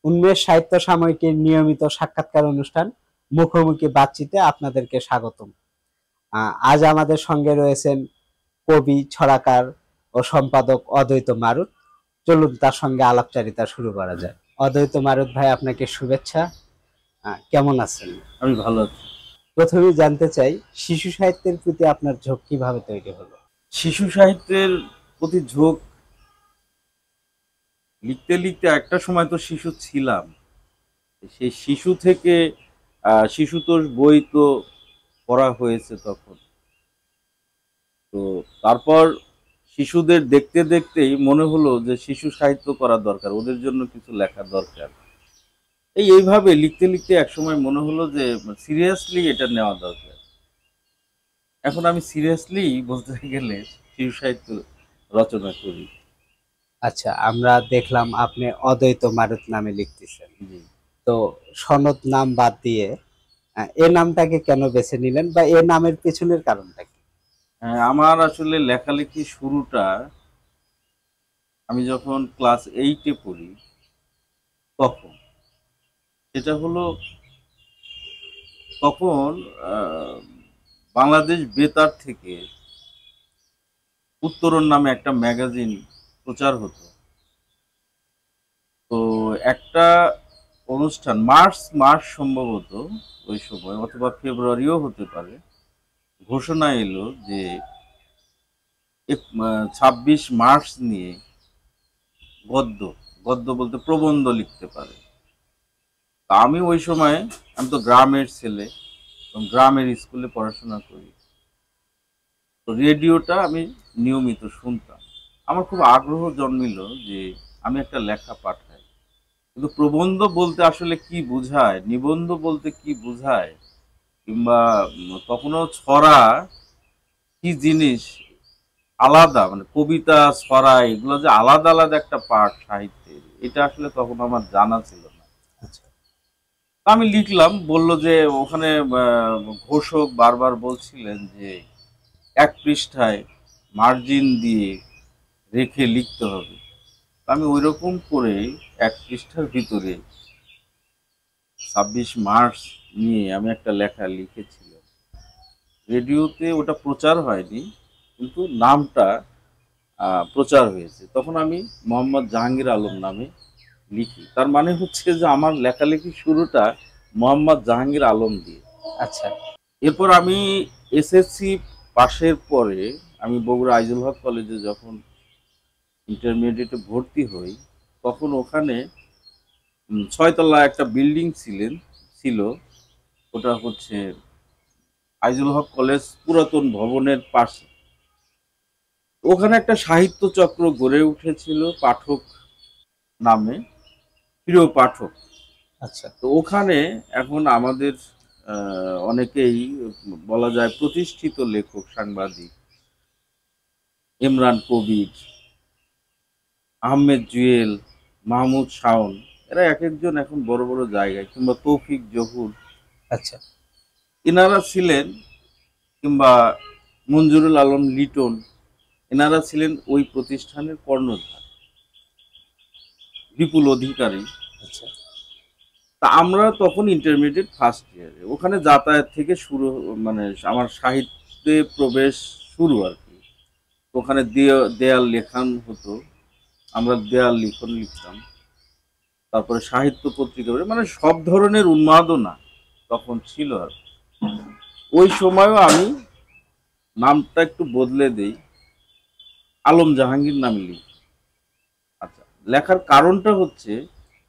উন্মেষ সাহিত্য সাময়িকীর নিয়মিত সাক্ষাৎকার অনুষ্ঠান মুখোমুখি বাতচিতে আপনাদেরকে স্বাগতম। আজ আমাদের সঙ্গে রয়েছেন কবি, ছড়াকার ও সম্পাদক অদ্বৈত মারুত। চলুন তার সঙ্গে আলাপচারিতা শুরু করা যায়। অদ্বৈত মারুত ভাই, আপনাকে শুভেচ্ছা। কেমন আছেন? আমি ভালো আছি। প্রথমেই জানতে চাই, শিশু সাহিত্যের প্রতি আপনার ঝোঁক কিভাবে তৈরি হলো? শিশু সাহিত্যের প্রতি ঝোঁক লিখতে লিখতে একটা সময় তো শিশু ছিলাম। সেই শিশু থেকে শিশুতোষ বই তো পড়া হয়েছে তখন। তো তারপর শিশুদের দেখতে দেখতেই মনে হলো যে শিশু সাহিত্য করা দরকার, ওদের জন্য কিছু লেখা দরকার। এইভাবে লিখতে লিখতে একসময় মনে হলো যে সিরিয়াসলি এটা নেওয়া দরকার। এখন আমি সিরিয়াসলি বলতে গেলে শিশু সাহিত্য রচনা করি। আচ্ছা, আমরা দেখলাম আপনি অদ্বৈত মারুত নামে লিখতেছেন। জি। তো সনদ নাম বাদ দিয়ে এ নামটাকে কেন বেছে নিলেন, বা এ নামের পেছনের কারণটা কি? হ্যাঁ, আমার আসলে লেখালেখি শুরুটা আমি যখন ক্লাস 8-এ পড়ি তখন। সেটা হলো তখন আ বাংলাদেশ বেতার থেকে উত্তরণ নামে একটা ম্যাগাজিন প্রচার হতো। তো একটা অনুষ্ঠান মার্চ মাস সম্ভবত ওই সময়, অথবা ফেব্রুয়ারিও হতে পারে। ঘোষণা এলো যে ২৬ মার্চ নিয়ে গদ্য, গদ্য বলতে প্রবন্ধ লিখতে পারে। তা আমি ওই সময়, আমি তো গ্রামের ছেলে এবং গ্রামের স্কুলে পড়াশোনা করি। তো রেডিওটা আমি নিয়মিত শুনতাম। আমার খুব আগ্রহ জন্মিল যে আমি একটা লেখা পাঠাই। কিন্তু প্রবন্ধ বলতে আসলে কি বুঝায়, নিবন্ধ বলতে কি বুঝায়, কিংবা তখনও ছড়া কি জিনিস আলাদা, মানে কবিতা, ছড়া এগুলো যে আলাদা আলাদা একটা পার্ট সাহিত্যের, এটা আসলে তখন আমার জানা ছিল না। আচ্ছা। আমি লিখলাম, বলল যে ওখানে ঘোষক বারবার বলছিলেন যে ১ পৃষ্ঠায় মার্জিন দিয়ে রেখে লিখতে হবে। আমি ঐরকম করে ১ পৃষ্ঠার ভিতরে ২৬ মার্চ নিয়ে আমি একটা লেখা লিখেছিলাম। রেডিওতে ওটা প্রচার হয়নি, কিন্তু নামটা প্রচার হয়েছে। তখন আমি মোহাম্মদ জাহাঙ্গীর আলম নামে লিখি। তার মানে হচ্ছে যে আমার লেখালেখির শুরুটা মোহাম্মদ জাহাঙ্গীর আলম দিয়ে। আচ্ছা। এরপর আমি এসএসসি পাশের পরে আমি বগুড়া আইজুল হক কলেজে যখন ইন্টারমিডিয়েটে ভর্তি হই, তখন ওখানে ৬ তলা একটা বিল্ডিং ছিল। ওটা হচ্ছে আইজুল হক কলেজ পুরাতন ভবনের পাশে। ওখানে একটা সাহিত্য চক্র গড়ে উঠেছিল পাঠক নামে, প্রিয় পাঠক। আচ্ছা। তো ওখানে এখন আমাদের অনেকেই বলা যায় প্রতিষ্ঠিত লেখক, সাংবাদিক, ইমরান কবির, আহমেদ জুয়েল, মাহমুদ শাওন, এরা একেকজন এখন বড় বড় জায়গায়, কিংবা তৌফিক জহুর, আচ্ছা। এনারা ছিলেন, কিংবা মঞ্জুরুল আলম লিটন, এনারা ছিলেন ওই প্রতিষ্ঠানের কর্ণধার, বিপুল অধিকারী। আচ্ছা। তা আমরা তখন ইন্টারমিডিয়েট ফার্স্ট ইয়ারে ওখানে যাতায়াত থেকে শুরু, মানে আমার সাহিত্যে প্রবেশ শুরু আর কি। ওখানে দেয়াল লেখন হতো, আমরা দেয়াল লিখন লিখতাম। তারপরে সাহিত্য পত্রিকা, মানে সব ধরনের উন্মাদনা তখন ছিল। আর ওই সময়ও আমি নামটা একটু বদলে দেই, আলম জাহাঙ্গীর নামে লিখি। আচ্ছা, লেখার কারণটা হচ্ছে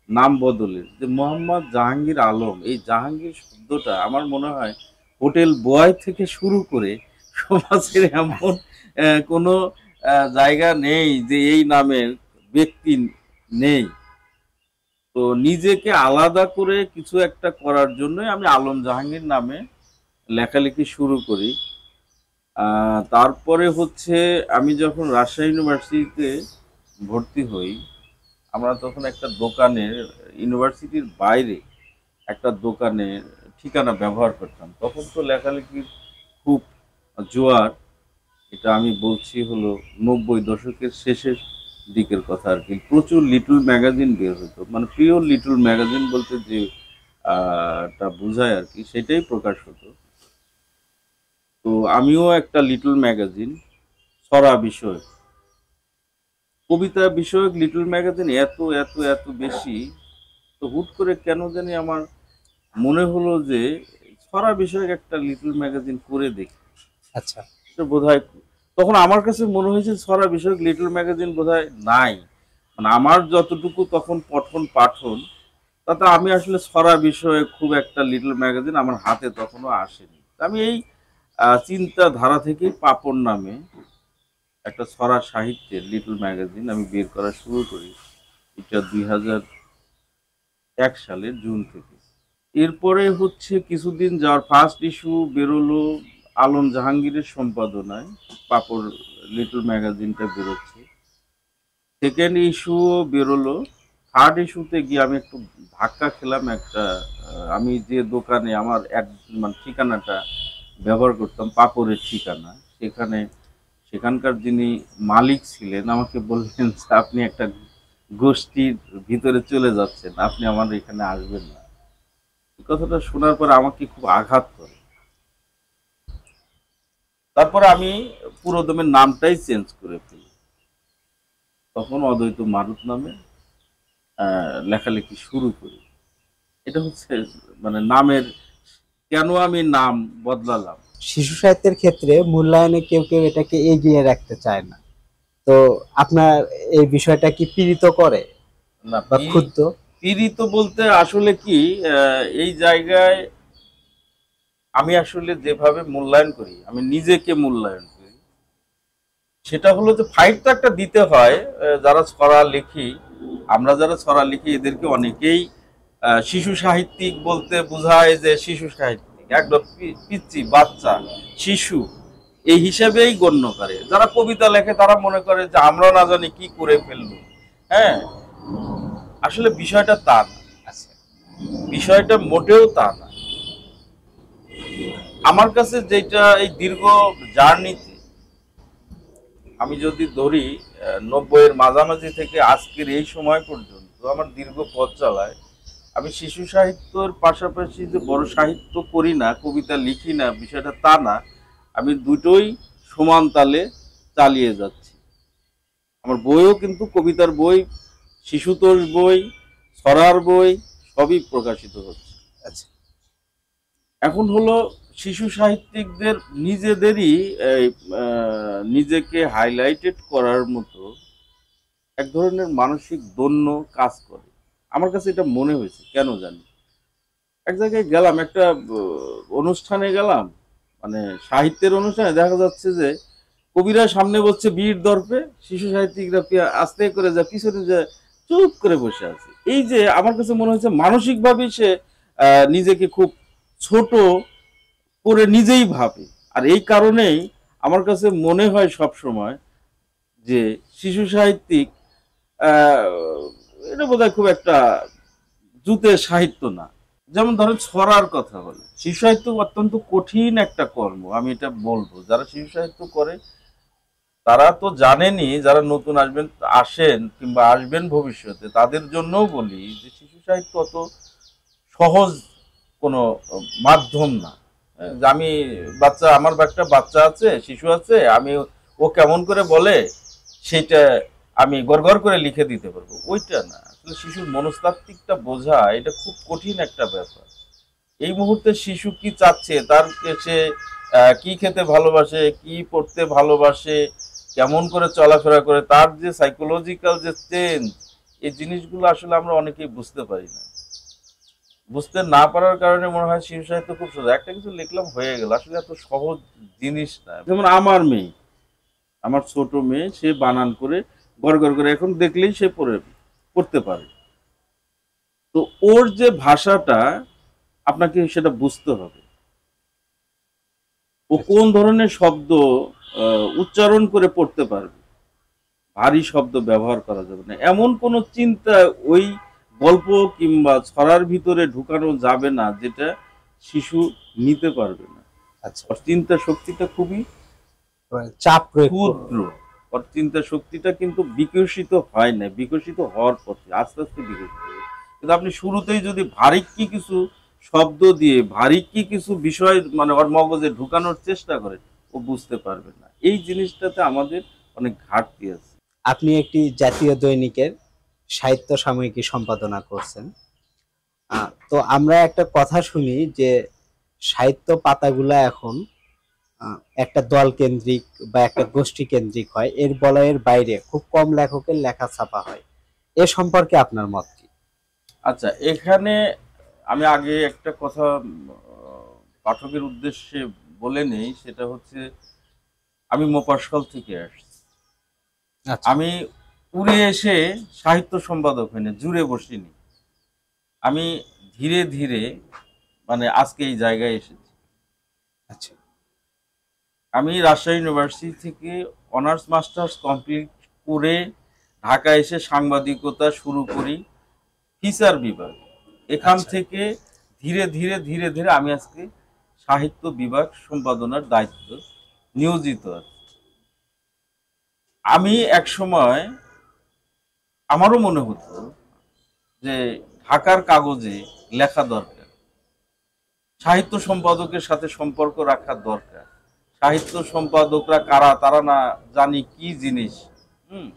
নাম বদলের, যে মোহাম্মদ জাহাঙ্গীর আলম, এই জাহাঙ্গীর শব্দটা আমার মনে হয় হোটেল বয় থেকে শুরু করে সমাজের এমন কোনো জায়গা নেই যে এই নামের ব্যক্তি নেই। তো নিজেকে আলাদা করে কিছু একটা করার জন্যই আমি আলম জাহাঙ্গীর নামে লেখালেখি শুরু করি। তারপরে হচ্ছে আমি যখন রাজশাহী ইউনিভার্সিটিতে ভর্তি হই, আমরা তখন একটা দোকানের, ইউনিভার্সিটির বাইরে একটা দোকানের ঠিকানা ব্যবহার করতাম। তখন তো লেখালেখির খুব জোয়ার। এটা আমি বলছি হলো ৯০ দশকের শেষের দিকের কথা আর কি। প্রচুর লিটল ম্যাগাজিন বের হতো, মানে প্রিয় লিটল ম্যাগাজিন বলতে যে টা বোঝায় আর কি, সেটাই প্রকাশ হতো। তো আমিও একটা লিটল ম্যাগাজিন, ছড়া বিষয়, কবিতা বিষয়ক লিটল ম্যাগাজিন এত এত এত বেশি, তো হুট করে কেন জানি আমার মনে হলো যে ছড়া বিষয়ক একটা লিটল ম্যাগাজিন করে দেখি। আচ্ছা, বোধহয় তখন আমার কাছে মনে হয়েছে ছড়া বিষয়ক লিটল ম্যাগাজিন বোধহয় নাই, মানে আমার যতটুকু তখন পঠন পাঠন, তাতে আমি আসলে ছড়া বিষয়ে খুব একটা লিটল ম্যাগাজিন আমার হাতে তখনও আসেনি। আমি এই চিন্তাধারা থেকেই পাপন নামে একটা ছড়া সাহিত্যের লিটল ম্যাগাজিন আমি বের করা শুরু করি। এটা 2001 সালের জুন থেকে। এরপরে হচ্ছে কিছুদিন যাওয়ার ফার্স্ট ইস্যু বেরোলো আলম জাহাঙ্গীরের সম্পাদনায়, পাপড় লিটল ম্যাগাজিনটা বেরোচ্ছে। সেকেন্ড ইস্যুও বেরোলো। থার্ড ইস্যুতে গিয়ে আমি একটু ধাক্কা খেলাম একটা, আমি যে দোকানে আমার এক মানে ঠিকানাটা ব্যবহার করতাম, পাপড়ের ঠিকানা, সেখানকার যিনি মালিক ছিলেন আমাকে বললেন যে আপনি একটা গোষ্ঠীর ভিতরে চলে যাচ্ছেন, আপনি আমার এখানে আসবেন না। এই কথাটা শোনার পর আমাকে খুব আঘাত করে। তারপরে আমি পুরোদমের নামটাই চেঞ্জ করে ফেলি, তখন অদ্বৈত মারুত নামে লেখালেখি শুরু করি। এটা হচ্ছে মানে নামের, কেন আমি নাম বদলালাম। শিশু সাহিত্যের ক্ষেত্রে মূল্যায়নে কেউ কেউ এটাকে এগিয়ে রাখতে চায় না, তো আপনার এই বিষয়টা কি পীড়িত করে না, বা ক্ষুব্ধ? পীড়িত বলতে আসলে কি, এই জায়গায় আমি আসলে যেভাবে মূল্যায়ন করি, আমি নিজেকে মূল্যায়ন করি, সেটা হলো যে ফাইট তো একটা দিতে হয়। যারা ছড়া লিখি, আমরা যারা ছড়া লিখি, এদেরকে অনেকেই শিশু সাহিত্যিক বলতে বোঝায় যে শিশু সাহিত্যিক একদম পিচ্চি বাচ্চা শিশু এই হিসেবেই গণ্য করে। যারা কবিতা লেখে তারা মনে করে যে আমরা না জানি কি করে ফেলবো। হ্যাঁ, আসলে বিষয়টা তা না, বিষয়টা মোটেও তা না। আমার কাছে যেটা এই দীর্ঘ জার্নিতে, আমি যদি ধরি 90-এর মাঝামাঝি থেকে আজকের এই সময় পর্যন্ত আমার দীর্ঘ পথ চালায়, আমি শিশু সাহিত্যর পাশাপাশি যে বড় সাহিত্য করি না, কবিতা লিখি না, বিষয়টা তা না। আমি দুটোই সমান তালে চালিয়ে যাচ্ছি। আমার বইও কিন্তু কবিতার বই, শিশুতোষ বই, ছড়ার বই সবই প্রকাশিত হচ্ছে। আচ্ছা, এখন হলো শিশু সাহিত্যিকদের নিজেদেরই নিজেকে হাইলাইটেড করার মতো এক ধরনের মানসিক দৈন্য কাজ করে। আমার কাছে এটা মনে হয়েছে, কেন জানি। এক জায়গায় গেলাম, একটা অনুষ্ঠানে গেলাম, মানে সাহিত্যের অনুষ্ঠানে, দেখা যাচ্ছে যে কবিরা সামনে বসছে বীর দর্পে, শিশু সাহিত্যিকরা আস্তে করে যা পিছনে যা চুপ করে বসে আছে। এই যে আমার কাছে মনে হচ্ছে মানসিকভাবে সে নিজেকে খুব ছোট করে নিজেই ভাবে। আর এই কারণেই আমার কাছে মনে হয় সব সময় যে শিশু সাহিত্যিক আহ, এটা বোধহয় খুব একটা জুতের সাহিত্য না। যেমন ধরেন ছড়ার কথা বলে, শিশু সাহিত্য অত্যন্ত কঠিন একটা কর্ম, আমি এটা বলবো। যারা শিশু সাহিত্য করে তারা তো জানেনই, যারা নতুন আসেন কিংবা আসবেন ভবিষ্যতে, তাদের জন্যও বলি যে শিশু সাহিত্য অত সহজ কোনো মাধ্যম না। যে আমি আমার একটা বাচ্চা আছে, শিশু আছে, আমি ও কেমন করে বলে সেটা আমি গড়গড় করে লিখে দিতে পারবো, ওইটা না। আসলে শিশুর মনস্তাত্ত্বিকটা বোঝা এটা খুব কঠিন একটা ব্যাপার। এই মুহূর্তে শিশু কি চাচ্ছে, তার সে কি খেতে ভালোবাসে, কি পড়তে ভালোবাসে, কেমন করে চলাফেরা করে, তার যে সাইকোলজিক্যাল যে চেঞ্জ, এই জিনিসগুলো আসলে আমরা অনেকেই বুঝতে পারি না। বুঝতে না পারার কারণে মনে হয় শিশু সাহিত্য খুব সহজ, একটা কিছু লিখলাম হয়ে গেল, আসলে এত সহজ জিনিস না। যেমন আমার মেয়ে, আমার ছোট মেয়ে, সে বানান করে গড় গড় করে এখন দেখলেই সে পড়তে পারে। তো ওর যে ভাষাটা, আপনাকে সেটা বুঝতে হবে। ও কোন ধরনের শব্দ উচ্চারণ করে পড়তে পারবে, ভারী শব্দ ব্যবহার করা যাবে না, এমন কোনো চিন্তা ওই গল্প কিংবা ছড়ার ভিতরে ঢুকানো যাবে না যেটা শিশু নিতে পারবে না। আচ্ছা, চিন্তা শক্তিটা খুবই চাপ প্রয়োগ ক্ষুদ্র। ওর চিন্তা শক্তিটা কিন্তু বিকশিত হয় না, বিকশিত হওয়ার পথে আস্তে আস্তে বিকশিত হয়। কিন্তু আপনি শুরুতেই যদি ভারিক্কি কিছু শব্দ দিয়ে ভারিক্কি কিছু বিষয় মানে ওর মগজে ঢুকানোর চেষ্টা করে, ও বুঝতে পারবে না। এই জিনিসটাতে আমাদের অনেক ঘাটতি আছে। আপনি একটি জাতীয় দৈনিকের সাহিত্য সাময়িকী সম্পাদনা করছেন। তো আমরা একটা কথা শুনি যে সাহিত্য পাতাগুলা এখন একটা দল কেন্দ্রিক বা একটা গোষ্ঠী কেন্দ্রিক হয়, এর বলয়ের বাইরে খুব কম লেখকের লেখা ছাপা হয়। এ সম্পর্কে আপনার মত কি? আচ্ছা, এখানে আমি আগে একটা কথা পাঠকের উদ্দেশ্যে বলে নেই, সেটা হচ্ছে আমি মফস্বল থেকে আসছি। আচ্ছা আমি উড়ে এসে সাহিত্য সম্পাদক হইনি, জুড়ে বসিনি। আমি ধীরে ধীরে মানে আজকে এই জায়গায় এসেছি। আচ্ছা আমি রাজশাহী ইউনিভার্সিটি থেকে অনার্স মাস্টার্স কমপ্লিট করে ঢাকা এসে সাংবাদিকতা শুরু করি ফিচার বিভাগ। এখান আচ্ছা থেকে ধীরে ধীরে ধীরে ধীরে আমি আজকে সাহিত্য বিভাগ সম্পাদনার দায়িত্ব নিয়োজিত আছি। আমি এক সময় আমারও মনে হতো যে ঢাকার কাগজে লেখা দরকার, সাহিত্য সম্পাদকের সাথে সম্পর্ক রাখা দরকার। সাহিত্য সম্পাদকরা কারা তারা না জানি কি জিনিস। হুম,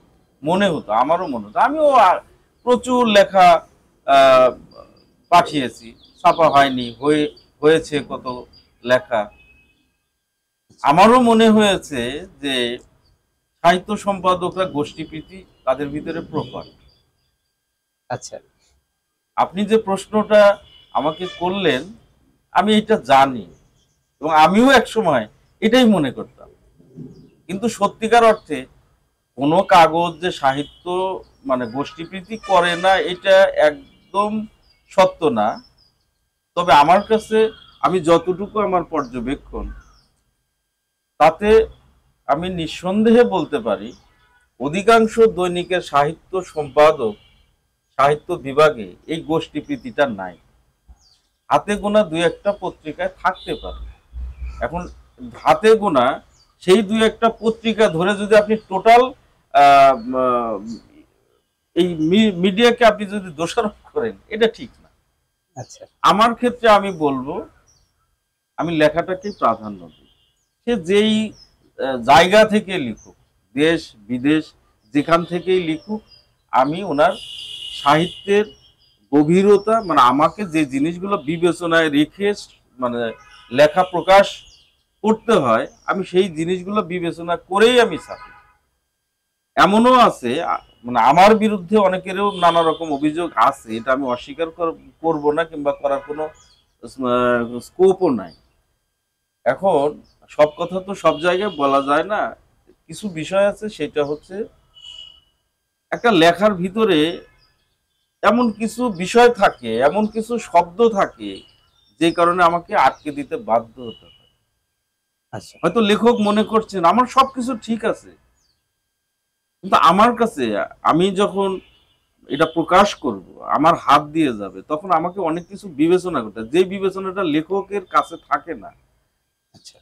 মনে হতো, আমারও মনে হতো। আমিও প্রচুর লেখা আহ, পাঠিয়েছি, ছাপা হয়নি, হয়েছে কত লেখা। আমারও মনে হয়েছে যে সাহিত্য সম্পাদকরা গোষ্ঠীপ্রীতি তাদের ভিতরে প্রকট। আচ্ছা আপনি যে প্রশ্নটা আমাকে করলেন, আমি এটা জানি এবং আমিও এক সময় এটাই মনে করতাম। কিন্তু সত্যিকার অর্থে কোনো কাগজ যে সাহিত্য মানে গোষ্ঠীপ্রীতি করে না এটা একদম সত্য না। তবে আমার কাছে আমি যতটুকু আমার পর্যবেক্ষণ, তাতে আমি নিঃসন্দেহে বলতে পারি অধিকাংশ দৈনিকের সাহিত্য সম্পাদক সাহিত্য বিভাগে এই গোষ্ঠীপ্রীতিটা নাই। হাতে গোনা দুই একটা পত্রিকায় থাকতে পারে। এখন হাতে গোনা সেই দুই একটা পত্রিকা ধরে যদি আপনি টোটাল এই মিডিয়াকে আপনি যদি দোষারোপ করেন, এটা ঠিক না। আচ্ছা আমার ক্ষেত্রে আমি বলবো আমি লেখাটাকে প্রাধান্য দিই। সে যেই জায়গা থেকে লিখুক, দেশ বিদেশ যেখান থেকেই লিখুক, আমি ওনার সাহিত্যের গভীরতা মানে আমাকে যে জিনিসগুলো বিবেচনায় রেখে মানে লেখা প্রকাশ করতে হয়, আমি সেই জিনিসগুলো বিবেচনা করেই আমি ছাপি। এমনও আছে মানে আমার বিরুদ্ধে অনেকেরও নানা রকম অভিযোগ আছে, এটা আমি অস্বীকার করব না, কিংবা করার কোনো স্কোপও নাই। এখন সব কথা তো সব জায়গায় বলা যায় না। কিছু বিষয় আছে, সেটা হচ্ছে একটা লেখার ভিতরে এমন কিছু বিষয় থাকে, এমন কিছু শব্দ থাকে যে কারণে আমাকে আটকে দিতে বাধ্য হতে হয়। আচ্ছা হয়তো লেখক মনে করছেন আমার সবকিছু ঠিক আছে, কিন্তু আমার কাছে আমি যখন এটা প্রকাশ করব, আমার হাত দিয়ে যাবে, তখন আমাকে অনেক কিছু বিবেচনা করতে হয়, যে বিবেচনাটা লেখকের কাছে থাকে না। আচ্ছা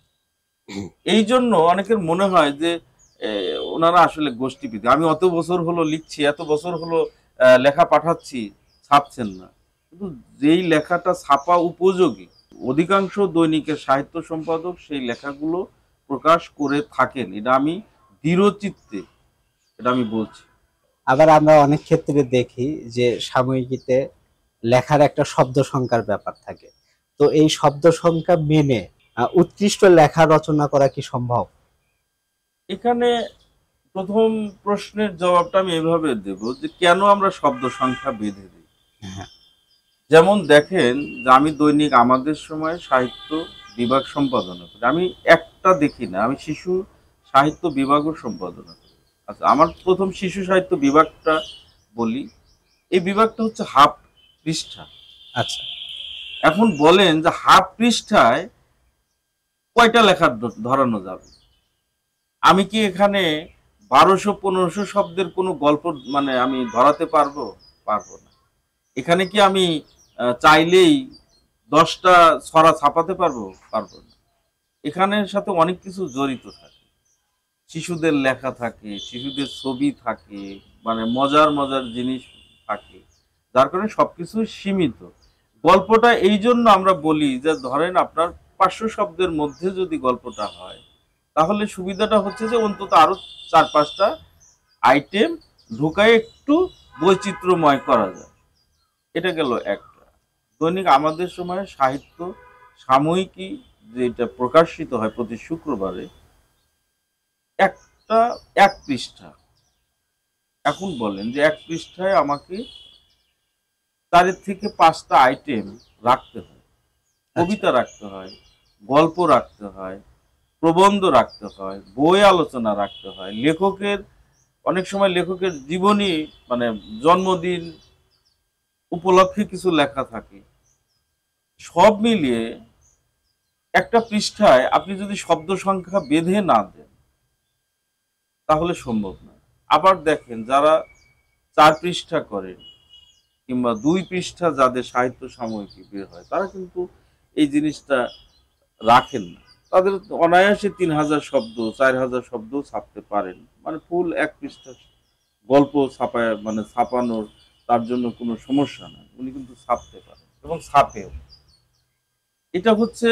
এই জন্য অনেকের মনে হয় যে ওনারা আসলে গোষ্ঠীপ্রীতি। আমি অত বছর হলো লিখছি, এত বছর হলো লেখা পাঠাচ্ছি, ছাপছেন না। কিন্তু যেই লেখাটা ছাপা উপযোগী, অধিকাংশ দৈনিকের সাহিত্য সম্পাদক সেই লেখাগুলো প্রকাশ করে থাকেন, এটা আমি দৃঢ়চিত্তে এটা আমি বলছি। আবার আমরা অনেক ক্ষেত্রে দেখি যে সাময়িকীতে লেখার একটা শব্দ সংখ্যার ব্যাপার থাকে। তো এই শব্দ সংখ্যা মেনে উৎকৃষ্ট লেখা রচনা করা কি সম্ভব? এখানে প্রথম প্রশ্নের জবাবটা আমি এভাবে দেব যে কেন আমরা শব্দ সংখ্যা বেঁধে দিই। হ্যাঁ যেমন দেখেন যে আমি দৈনিক আমাদের সময় সাহিত্য বিভাগ সম্পাদনা করি। আমি একটা দেখি না, আমি শিশু সাহিত্য বিভাগও সম্পাদনা করি। আচ্ছা, আমার প্রথম শিশু সাহিত্য বিভাগটা বলি। এই বিভাগটা হচ্ছে হাফ পৃষ্ঠা। আচ্ছা এখন বলেন যে হাফ পৃষ্ঠায় কয়টা লেখা ধরানো যাবে? আমি কি এখানে 1200-1500 শব্দের কোনো গল্প মানে আমি ধরাতে পারবো? পারবো না। এখানে কি আমি চাইলেই 10টা ছড়া ছাপাতে পারবো? পারবো না। এখানের সাথে অনেক কিছু জড়িত থাকে। শিশুদের লেখা থাকে, শিশুদের ছবি থাকে, মানে মজার মজার জিনিস থাকে, যার কারণে সবকিছু সীমিত। গল্পটা এই জন্য আমরা বলি যে ধরেন আপনার 500 শব্দের মধ্যে যদি গল্পটা হয়, তাহলে সুবিধাটা হচ্ছে যে অন্তত আরো 4-5টা আইটেম ঢুকায় একটু বৈচিত্র্যময় করা যায়। এটা গেল একটা। দৈনিক আমাদের সময়ে সাহিত্য সাময়িকী যেটা প্রকাশিত হয় প্রতি শুক্রবারে, একটা 1 পৃষ্ঠা। এখন বলেন যে 1 পৃষ্ঠায় আমাকে 4 থেকে 5টা আইটেম রাখতে হয়, কবিতা রাখতে হয়, গল্প রাখতে হয়, প্রবন্ধ রাখতে হয়, বই আলোচনা রাখতে হয়, লেখকের অনেক সময় লেখকের জীবনী, মানে জন্মদিন উপলক্ষে কিছু লেখা থাকে। সব মিলিয়ে একটা পৃষ্ঠায় আপনি যদি শব্দ সংখ্যা বেঁধে না দেন তাহলে সম্ভব না। আবার দেখেন যারা 4 পৃষ্ঠা করেন কিংবা 2 পৃষ্ঠা যাদের সাহিত্য সাময়িকী বের হয়, তারা কিন্তু এই জিনিসটা রাখেন না। তাদের অনায়াসে 3000 শব্দ 4000 শব্দ ছাপতে পারেন, মানে ফুল 1 পৃষ্ঠা গল্প ছাপায়, মানে ছাপানোর তার জন্য কোনো সমস্যা নাই, উনি কিন্তু ছাপতে পারেন এবং ছাপেও। এটা হচ্ছে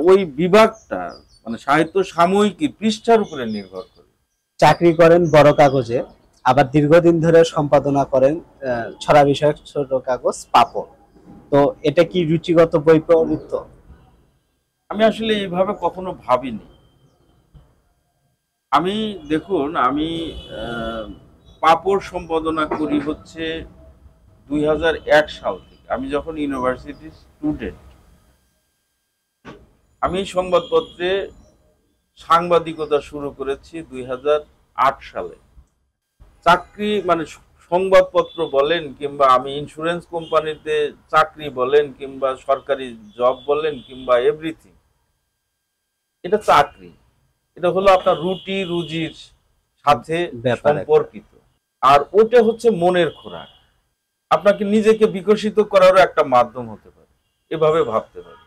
ওই বিভাগটা, মানে সাহিত্য সাময়িকী পৃষ্ঠার উপরে নির্ভর করে। চাকরি করেন বড় কাগজে, আবার দীর্ঘদিন ধরে সম্পাদনা করেন ছড়া বিষয়ক ছোট কাগজ পাপড়। তো এটা কি রুচিগত বৈপরীত্য? আমি আসলে এইভাবে কখনো ভাবিনি। আমি দেখুন, আমি পাপড় সম্পাদনা করি হচ্ছে 2001 সাল থেকে। আমি যখন ইউনিভার্সিটির স্টুডেন্ট, আমি সংবাদপত্রে সাংবাদিকতা শুরু করেছি 2008 সালে। চাকরি মানে সংবাদপত্র বলেন কিংবা আমি ইন্স্যুরেন্স কোম্পানিতে চাকরি বলেন কিংবা সরকারি জব বলেন কিংবা এভরিথিং, এটা চাকরি। এটা হলো আপনার রুটি রুজির সাথে সম্পর্কিত। আর ওটা হচ্ছে মনের খোরাক, আপনাকে নিজেকে বিকশিত করারও একটা মাধ্যম হতে পারে, এভাবে ভাবতে পারি।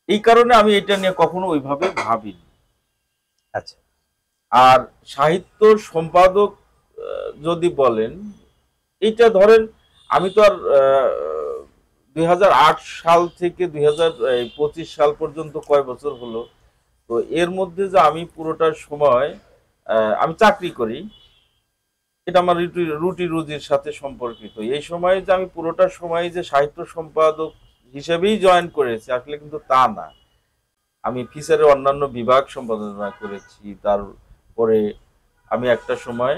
এই কারণে আমি এটা নিয়ে কখনো ওইভাবে ভাবিনি। আচ্ছা। আর সাহিত্য সম্পাদক যদি বলেন, এইটা ধরেন আমি তো আর 2008 সাল থেকে 2025 সাল পর্যন্ত কয় বছর হলো, তো এর মধ্যে যে আমি পুরোটা সময় আমি চাকরি করি, এটা আমার রুটি রুজির সাথে সম্পর্কিত। এই সময়ে যে আমি পুরোটা সময় যে সাহিত্য সম্পাদক হিসেবেই জয়েন করেছি, আসলে কিন্তু তা না। আমি ফিচারের অন্যান্য বিভাগ সম্পাদনা করেছি, তারপরে আমি একটা সময়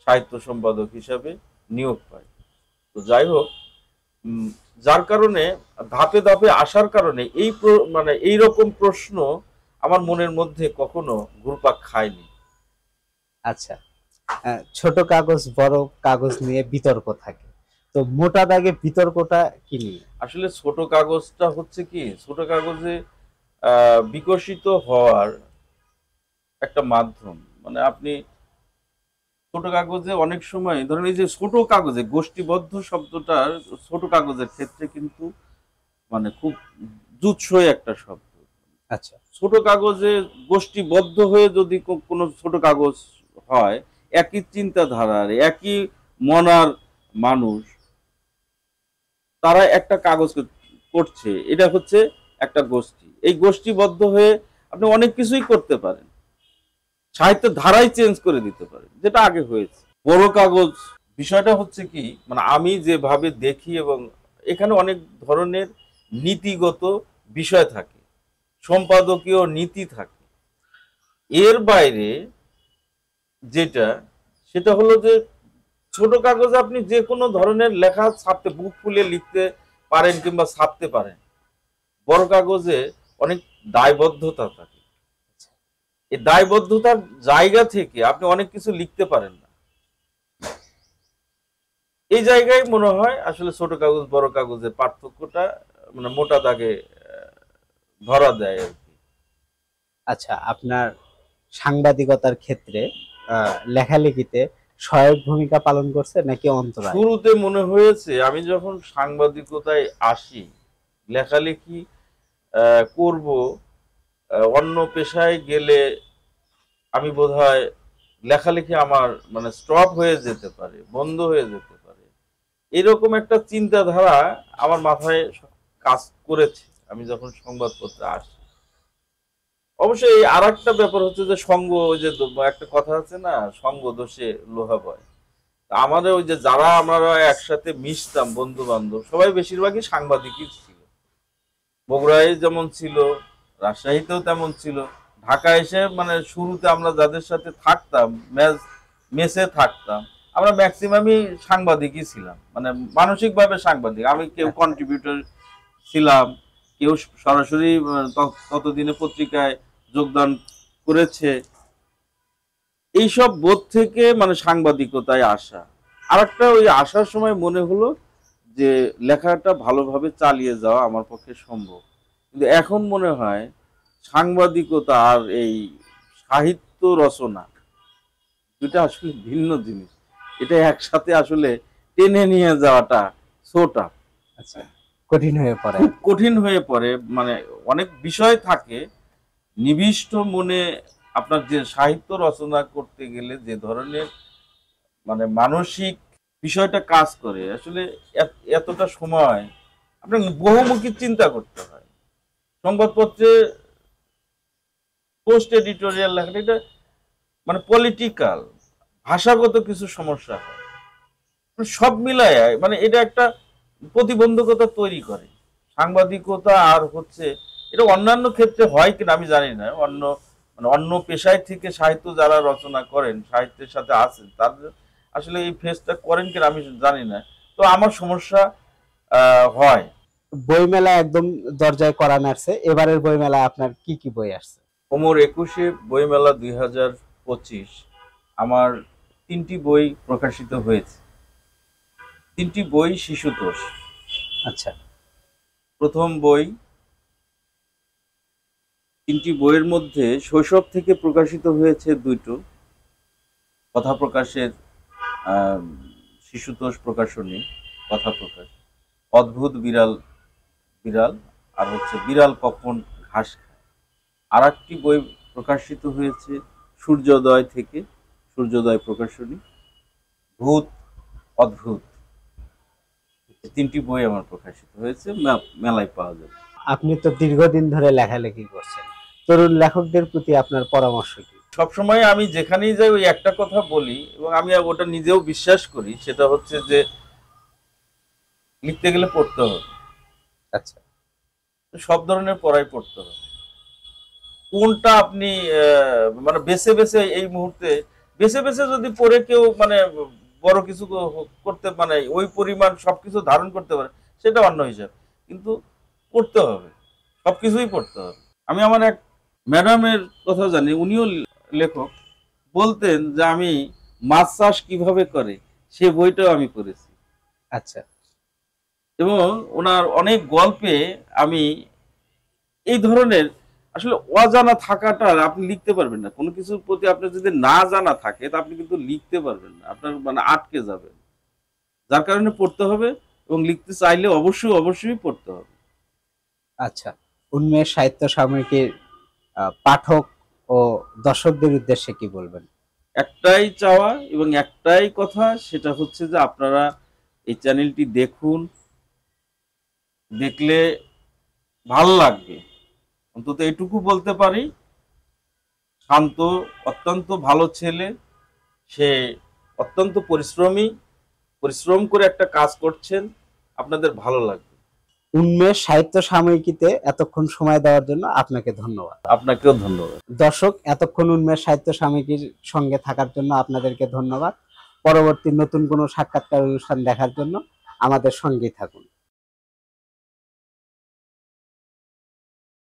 সাহিত্য সম্পাদক হিসাবে নিয়োগ পাই। তো যাই হোক, যার কারণে ধাপে ধাপে আসার কারণে মানে এইরকম প্রশ্ন আমার মনের মধ্যে কখনো ঘুরপাক খায়নি। আচ্ছা, ছোট কাগজ বড় কাগজ নিয়ে বিতর্ক থাকে, তো মোটা দাগে বিতর্কটা কি নিয়ে? আসলে ছোট কাগজটা হচ্ছে কি, ছোট কাগজে বিকশিত হওয়ার একটা মাধ্যম। মানে আপনি ছোট কাগজে অনেক সময় ধরেন, এই যে ছোট কাগজে গোষ্ঠীবদ্ধ শব্দটা ছোট কাগজের ক্ষেত্রে কিন্তু মানে খুব জুৎসই একটা শব্দ। আচ্ছা। ছোট কাগজে গোষ্ঠীবদ্ধ হয়ে যদি কোনো ছোট কাগজ হয়, একই চিন্তাধারার একই মনার মানুষ, তারা একটা কাগজ করছে, এটা হচ্ছে একটা গোষ্ঠী। এই গোষ্ঠীবদ্ধ হয়ে আপনি অনেক কিছুই করতে পারেন, সাহিত্যের ধারাই চেঞ্জ করে দিতে পারেন, যেটা আগে হয়েছে। বড় কাগজ বিষয়টা হচ্ছে কি, মানে আমি যেভাবে দেখি, এবং এখানে অনেক ধরনের নীতিগত বিষয় থাকে, সম্পাদকীয় নীতি থাকে। এর বাইরে যেটা, সেটা হলো যে ছোট কাগজে আপনি যে কোনো ধরনের লেখা ছাপতে, বুক ফুলে লিখতে পারেন কিংবা ছাপতে পারেন। বড় কাগজে অনেক দায়বদ্ধতা থাকে, এই দায়বদ্ধতার জায়গা থেকে আপনি অনেক কিছু লিখতে পারেন না। এই জায়গায় মনে হয় আসলে ছোট কাগজ বড় কাগজের পার্থক্যটা মানে মোটা দাগে ধরা দেয় আর কি। আচ্ছা, আপনার সাংবাদিকতার ক্ষেত্রে লেখালেখিতে সহায়ক ভূমিকা পালন করছে নাকি অন্তরায়? শুরুতে মনে হয়েছে আমি যখন সাংবাদিকতায় আসি, লেখালেখি করব, অন্য পেশায় গেলে আমি বোধহয় লেখালেখি আমার মানে স্টপ হয়ে যেতে পারে, বন্ধ হয়ে যেতে পারে, এরকম একটা চিন্তাধারা আমার মাথায় কাজ করেছে আমি যখন সংবাদপত্রে আসি। অবশ্যই আর একটা ব্যাপার হচ্ছে যে সঙ্গ, ওই যে একটা কথা আছে না, সঙ্গ দোষে লোহা বয়। আমাদের ওই যে যারা আমরা একসাথে মিশতাম বন্ধু বান্ধব, সবাই বেশিরভাগই সাংবাদিকই ছিল। বগুড়ায় যেমন ছিল, রাজশাহীতেও তেমন ছিল, ঢাকা এসে মানে শুরুতে আমরা যাদের সাথে থাকতাম, মেসে থাকতাম, আমরা ম্যাক্সিমামই সাংবাদিকই ছিলাম, মানে মানসিকভাবে সাংবাদিক। আমি কেউ কন্ট্রিবিউটর ছিলাম, কেউ সরাসরি ততদিনে পত্রিকায় যোগদান করেছে। এইসব বোধ থেকে মানে সাংবাদিকতায় আসা। আর একটা ওই আসার সময় মনে হলো যে লেখাটা ভালোভাবে চালিয়ে যাওয়া আমার পক্ষে সম্ভব। কিন্তু এখন মনে হয় সাংবাদিকতা আর এই সাহিত্য রচনা দুটা আসলে ভিন্ন জিনিস। এটা একসাথে আসলে টেনে নিয়ে যাওয়াটা সোটা আচ্ছা, কঠিন হয়ে পড়ে, খুব কঠিন হয়ে পড়ে। মানে অনেক বিষয় থাকে নিবিষ্ট মনে। আপনার যে সাহিত্য রচনা করতে গেলে যে ধরনের মানে মানসিক বিষয়টা কাজ করে, আসলে এতটা সময় আপনার বহুমুখী চিন্তা করতে হয়। সংবাদপত্রে পোস্ট এডিটোরিয়াল লেখাটা এটা মানে পলিটিক্যাল, ভাষাগত কিছু সমস্যা হয়, সব মিলায় মানে এটা একটা প্রতিবন্ধকতা তৈরি করে সাংবাদিকতা। আর হচ্ছে এটা অন্যান্য ক্ষেত্রে হয় কিনা আমি জানি না, অন্য পেশায় থেকে সাহিত্য যারা রচনা করেন, সাহিত্যের সাথে আছেন, তাদের আসলে এই ফেসটা করেন কিনা আমি জানি না। তো আমার সমস্যা হয়। বইমেলা একদম দরজায় করা নাড়ছে, এবারের বইমেলায় আপনার কি কি বই আসছে? কোমর 21 বইমেলা 2025 আমার 3টি বই প্রকাশিত হয়েছে। 3টি বই শিশুতোষ। আচ্ছা, প্রথম বই, 3টি বইয়ের মধ্যে শৈশব থেকে প্রকাশিত হয়েছে 2টো কথা প্রকাশের, শিশুতোষ প্রকাশনী কথা প্রকাশ, অদ্ভুত বিড়াল বিড়াল আর হচ্ছে বিড়াল কখন ঘাস খায়। আর একটি বই প্রকাশিত হয়েছে সূর্যোদয় থেকে, সূর্যোদয় প্রকাশনী, ভূত অদ্ভুত। 3টি বই আমার প্রকাশিত হয়েছে, মেলায় পাওয়া যাবে। আপনি তো দীর্ঘদিন ধরে লেখালেখি করছেন, তরুণ লেখকদের প্রতি আপনার পরামর্শ কি? সবসময় আমি যেখানেই যাই ওই একটা কথা বলি, এবং আমি ওটা নিজেও বিশ্বাস করি, সেটা হচ্ছে যে লিখতে গেলে পড়তে হবে। আচ্ছা, সব ধরনের পড়াই পড়তে হবে। কোনটা আপনি মানে বেছে বেছে এই মুহূর্তে বেছে বেছে যদি পড়ে কেউ মানে বড় কিছু করতে, মানে ওই পরিমাণ সবকিছু ধারণ করতে পারে, সেটা অন্য হিসাব। কিন্তু পড়তে হবে, সবকিছুই পড়তে হবে। আমি আমার এক ম্যাডামের কথা জানি, উনিও লেখক, বলতেন যে আমি মাছ চাষ কিভাবে করে সে বইটাও আমি পড়েছি। আচ্ছা, এবং ওনার অনেক গল্পে আমি এই ধরনের আসলে অজানা থাকাটা, আপনি লিখতে পারবেন না। কোনো কিছুর প্রতি আপনার যদি না জানা থাকে তা আপনি কিন্তু লিখতে পারবেন না, আপনার মানে আটকে যাবেন। যার কারণে পড়তে হবে, এবং লিখতে চাইলে অবশ্যই অবশ্যই পড়তে হবে। আচ্ছা, উন্মেষ সাহিত্য সাময়িকীর পাঠক ও দর্শকদের উদ্দেশ্যে কি বলবেন? একটাই চাওয়া এবং একটাই কথা, সেটা হচ্ছে যে আপনারা এই চ্যানেলটি দেখুন, দেখলে ভাল লাগবে। অন্তত এটুকু বলতে পারি, শান্ত অত্যন্ত ভালো ছেলে, সে অত্যন্ত পরিশ্রম করে একটা কাজ করছেন, আপনাদের ভালো লাগবে। উন্মেষ সাহিত্য সাময়িকীতে এতক্ষণ সময় দেওয়ার জন্য আপনাকে ধন্যবাদ। আপনাকেও ধন্যবাদ। দর্শক, এতক্ষণ উন্মেষ সাহিত্য সাময়িকীর সঙ্গে থাকার জন্য আপনাদেরকে ধন্যবাদ। পরবর্তী নতুন কোনো সাক্ষাৎকার অনুষ্ঠান দেখার জন্য আমাদের সঙ্গেই থাকুন।